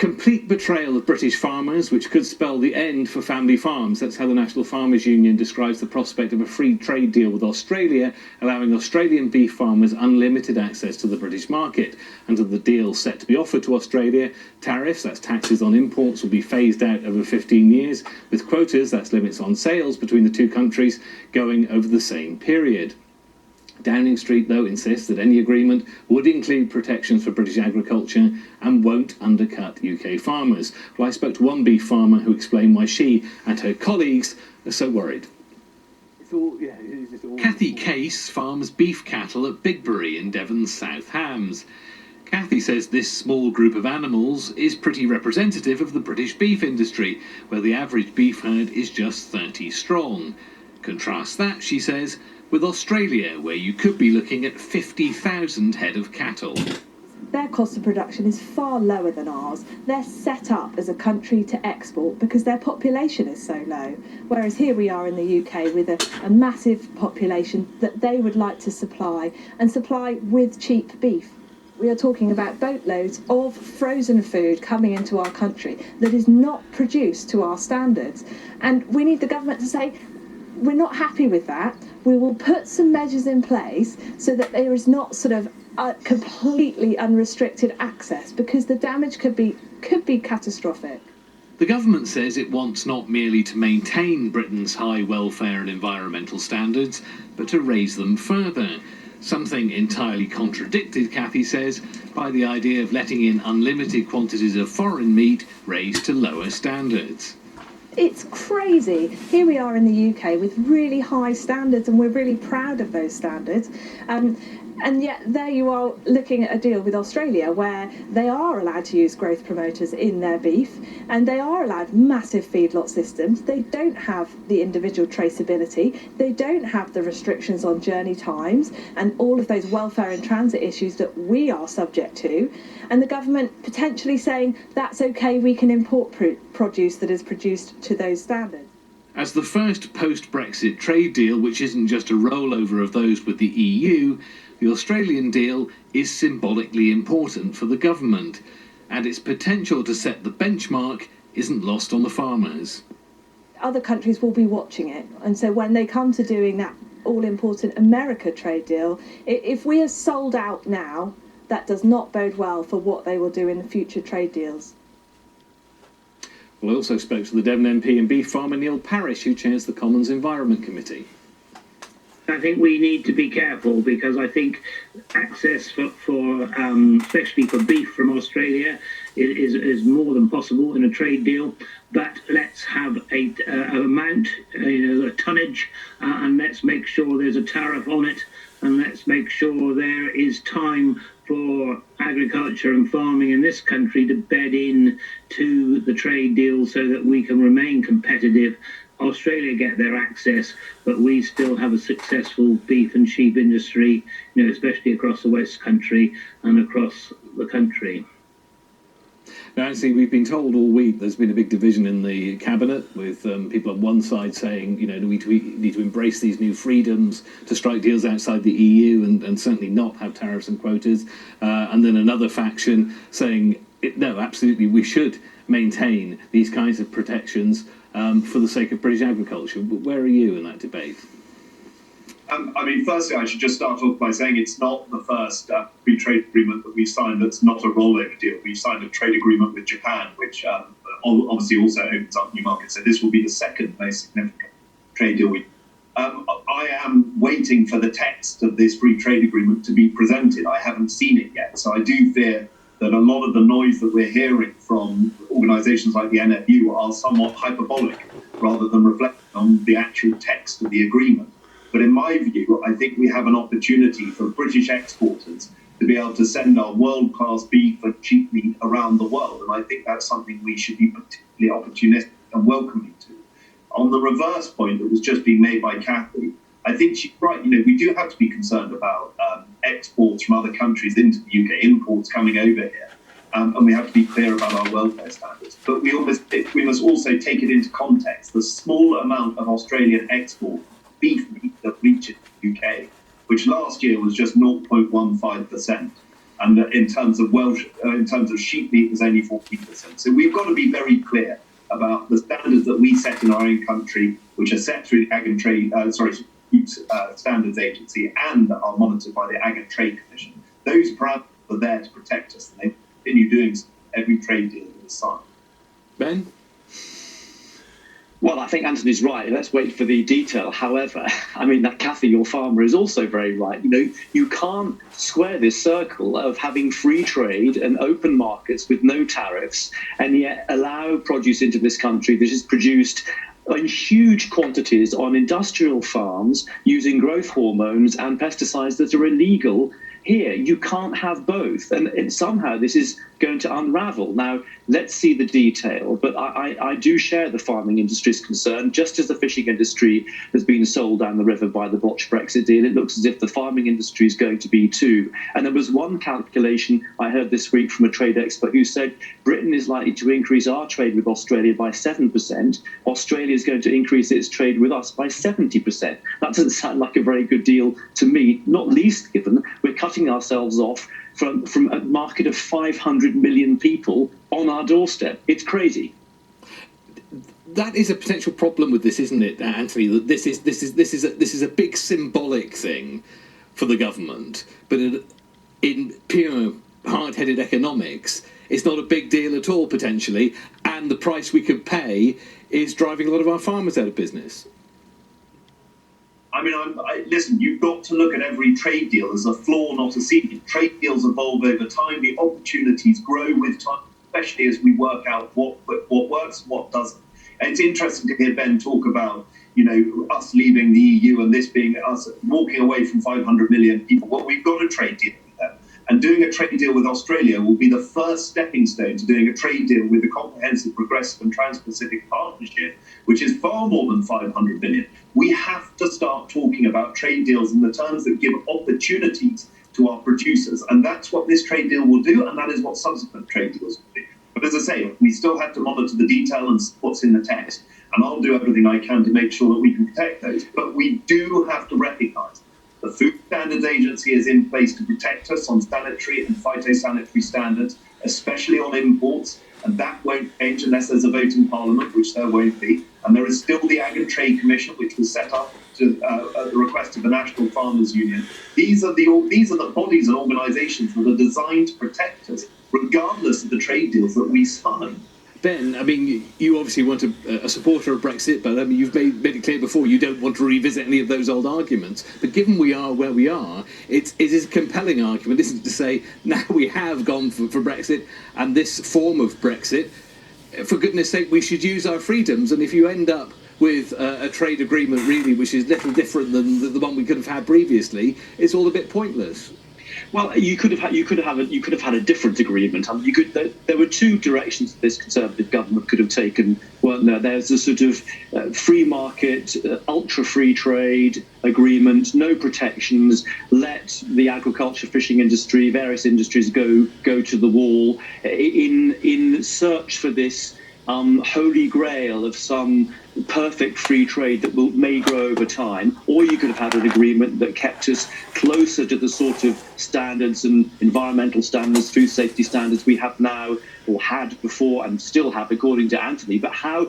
complete betrayal of British farmers, which could spell the end for family farms. That's how the National Farmers Union describes the prospect of a free trade deal with Australia, allowing Australian beef farmers unlimited access to the British market. Under the deal set to be offered to Australia, tariffs, that's taxes on imports, will be phased out over 15 years, with quotas, that's limits on sales between the two countries, going over the same period. Downing Street, though, insists that any agreement would include protections for British agriculture and won't undercut UK farmers. Well, I spoke to one beef farmer who explained why she and her colleagues are so worried. Kathy Case farms beef cattle at Bigbury in Devon's South Hams. Kathy says this small group of animals is pretty representative of the British beef industry, where the average beef herd is just 30 strong. Contrast that, she says, with Australia, where you could be looking at 50,000 head of cattle. Their cost of production is far lower than ours. They're set up as a country to export because their population is so low. Whereas here we are in the UK with a massive population that they would like to supply, and supply with cheap beef. We are talking about boatloads of frozen food coming into our country that is not produced to our standards. And we need the government to say, we're not happy with that. We will put some measures in place so that there is not sort of completely unrestricted access, because the damage could be catastrophic. The government says it wants not merely to maintain Britain's high welfare and environmental standards, but to raise them further. Something entirely contradicted, Kathy says, by the idea of letting in unlimited quantities of foreign meat raised to lower standards. It's crazy. Here we are in the UK with really high standards, and we're really proud of those standards. And yet there you are looking at a deal with Australia where they are allowed to use growth promoters in their beef, and they are allowed massive feedlot systems. They don't have the individual traceability. They don't have the restrictions on journey times and all of those welfare and transit issues that we are subject to. And the government potentially saying that's okay, we can import produce that is produced to those standards. As the first post-Brexit trade deal, which isn't just a rollover of those with the EU, the Australian deal is symbolically important for the government, and its potential to set the benchmark isn't lost on the farmers. Other countries will be watching it, and so when they come to doing that all-important America trade deal, if we are sold out now, that does not bode well for what they will do in the future trade deals. Well, I also spoke to the Devon MP and beef farmer Neil Parish, who chairs the Commons Environment Committee. I think we need to be careful, because I think access for especially for beef from Australia is more than possible in a trade deal. But let's have an amount, a tonnage, and let's make sure there's a tariff on it, and let's make sure there is time for agriculture and farming in this country to bed in to the trade deal so that we can remain competitive. Australia get their access, but we still have a successful beef and sheep industry, especially across the West Country and across the country. Now, actually, we've been told all week there's been a big division in the cabinet, with people on one side saying, we need to embrace these new freedoms to strike deals outside the EU and certainly not have tariffs and quotas, and then another faction saying, no, absolutely, we should maintain these kinds of protections for the sake of British agriculture. Where are you in that debate? Firstly, I should just start off by saying it's not the first free trade agreement that we've signed that's not a rollover deal. We've signed a trade agreement with Japan, which obviously also opens up new markets. So this will be the second most significant trade deal I am waiting for the text of this free trade agreement to be presented. I haven't seen it yet. So I do fear that a lot of the noise that we're hearing from organisations like the NFU are somewhat hyperbolic rather than reflecting on the actual text of the agreement. But in my view, I think we have an opportunity for British exporters to be able to send our world-class beef and cheap meat around the world. And I think that's something we should be particularly opportunistic and welcoming to. On the reverse point that was just being made by Kathy, I think she's right. We do have to be concerned about exports from other countries into the UK, imports coming over here. And we have to be clear about our welfare standards. But we must also take it into context. The small amount of Australian export beef meat that reaches the UK, which last year was just 0.15%. and in terms of sheep meat, there's only 14%. So we've got to be very clear about the standards that we set in our own country, which are set through the Ag and Trade, Food Standards Agency, and are monitored by the Ag and Trade Commission. Those parameters are there to protect us, and they continue doing so every trade deal that is signed. Ben? Well, I think Anthony's right. Let's wait for the detail. However, I mean, that Kathy, your farmer, is also very right. You know, you can't square this circle of having free trade and open markets with no tariffs and yet allow produce into this country that is produced in huge quantities on industrial farms using growth hormones and pesticides that are illegal here. You can't have both. And somehow this is going to unravel. Now, let's see the detail. But I do share the farming industry's concern. Just as the fishing industry has been sold down the river by the botched Brexit deal, it looks as if the farming industry is going to be too. And there was one calculation I heard this week from a trade expert who said Britain is likely to increase our trade with Australia by 7%. Australia is going to increase its trade with us by 70%. That doesn't sound like a very good deal to me, not least given we're cutting ourselves off from a market of 500 million people on our doorstep. It's crazy. That is a potential problem with this, isn't it, Anthony? That this is a big symbolic thing for the government, but in pure hard-headed economics, it's not a big deal at all potentially, and the price we could pay is driving a lot of our farmers out of business. I mean, listen, you've got to look at every trade deal as a flaw, not a ceiling. Trade deals evolve over time. The opportunities grow with time, especially as we work out what works and what doesn't. And it's interesting to hear Ben talk about, you know, us leaving the EU and this being us walking away from 500 million people. Well, we've got a trade deal with them. And doing a trade deal with Australia will be the first stepping stone to doing a trade deal with the Comprehensive, Progressive and Trans-Pacific Partnership, which is far more than 500 billion. We have to start talking about trade deals in the terms that give opportunities to our producers. And that's what this trade deal will do, and that is what subsequent trade deals will do. But as I say, we still have to monitor the detail and what's in the text. And I'll do everything I can to make sure that we can protect those. But we do have to recognise the Food Standards Agency is in place to protect us on sanitary and phytosanitary standards, especially on imports. And that won't change unless there's a vote in Parliament, which there won't be. And there is still the Ag and Trade Commission, which was set up at the request of the National Farmers Union. These are the bodies and organisations that are designed to protect us, regardless of the trade deals that we sign. Ben, I mean, you obviously want a supporter of Brexit, but I mean, you've made it clear before you don't want to revisit any of those old arguments. But given we are where we are, it is a compelling argument, isn't it, to say now we have gone for Brexit and this form of Brexit, for goodness sake, we should use our freedoms. And if you end up with a trade agreement really which is little different than the one we could have had previously, it's all a bit pointless. Well, you could have had a different agreement. I mean, there were two directions that this Conservative government could have taken, weren't there? There's a sort of free market, ultra-free trade agreement, no protections, let the agriculture, fishing industry, various industries go to the wall in search for this holy grail of some perfect free trade that may grow over time. Or you could have had an agreement that kept us closer to the sort of standards and environmental standards, food safety standards we have now, or had before and still have, according to Anthony. But how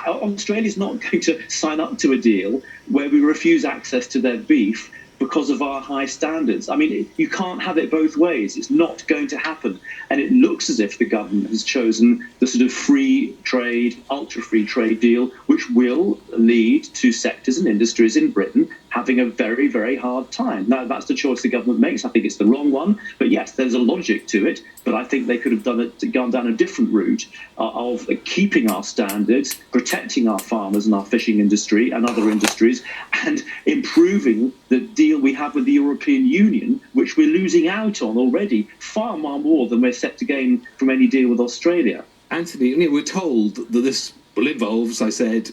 Australia's not going to sign up to a deal where we refuse access to their beef because of our high standards. I mean, you can't have it both ways. It's not going to happen. And it looks as if the government has chosen the sort of free trade, ultra-free trade deal, which will lead to sectors and industries in Britain having a very, very hard time. Now, that's the choice the government makes. I think it's the wrong one. But yes, there's a logic to it. But I think they could have gone down a different route of keeping our standards, protecting our farmers and our fishing industry and other industries, and improving the deal we have with the European Union, which we're losing out on already, far more than we're set to gain from any deal with Australia. Anthony, we're told that this will involve, as I said,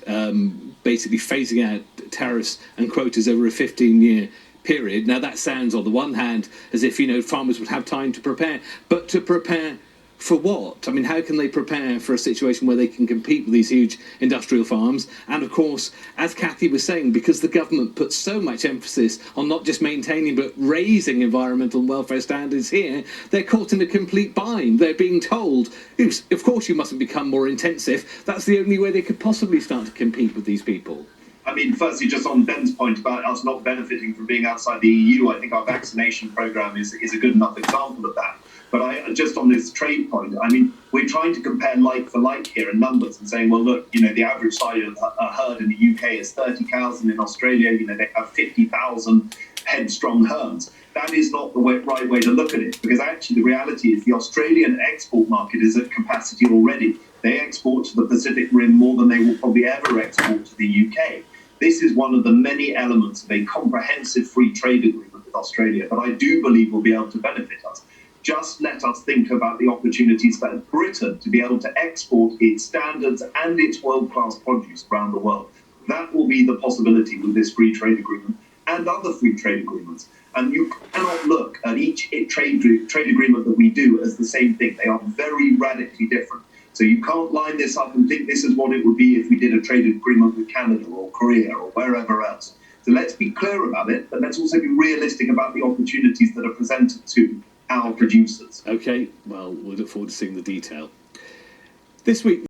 basically phasing out tariffs and quotas over a 15-year period. Now, that sounds, on the one hand, as if, farmers would have time to prepare, but to prepare for what? I mean, how can they prepare for a situation where they can compete with these huge industrial farms? And of course, as Kathy was saying, because the government puts so much emphasis on not just maintaining but raising environmental and welfare standards here, they're caught in a complete bind. They're being told, of course you mustn't become more intensive. That's the only way they could possibly start to compete with these people. I mean, firstly, just on Ben's point about us not benefiting from being outside the EU, I think our vaccination programme is a good enough example of that. But just on this trade point, I mean, we're trying to compare like for like here in numbers and saying, well, look, the average size of a herd in the UK is 30,000. In Australia, they have 50,000 headstrong herds. That is not the right way to look at it, because actually the reality is the Australian export market is at capacity already. They export to the Pacific Rim more than they will probably ever export to the UK. This is one of the many elements of a comprehensive free trade agreement with Australia that I do believe will be able to benefit us. Just let us think about the opportunities for Britain to be able to export its standards and its world-class produce around the world. That will be the possibility with this free trade agreement and other free trade agreements. And you cannot look at each trade agreement that we do as the same thing. They are very radically different. So you can't line this up and think this is what it would be if we did a trade agreement with Canada or Korea or wherever else. So let's be clear about it, but let's also be realistic about the opportunities that are presented to our producers. Okay, well, we'll look forward to seeing the detail. This week,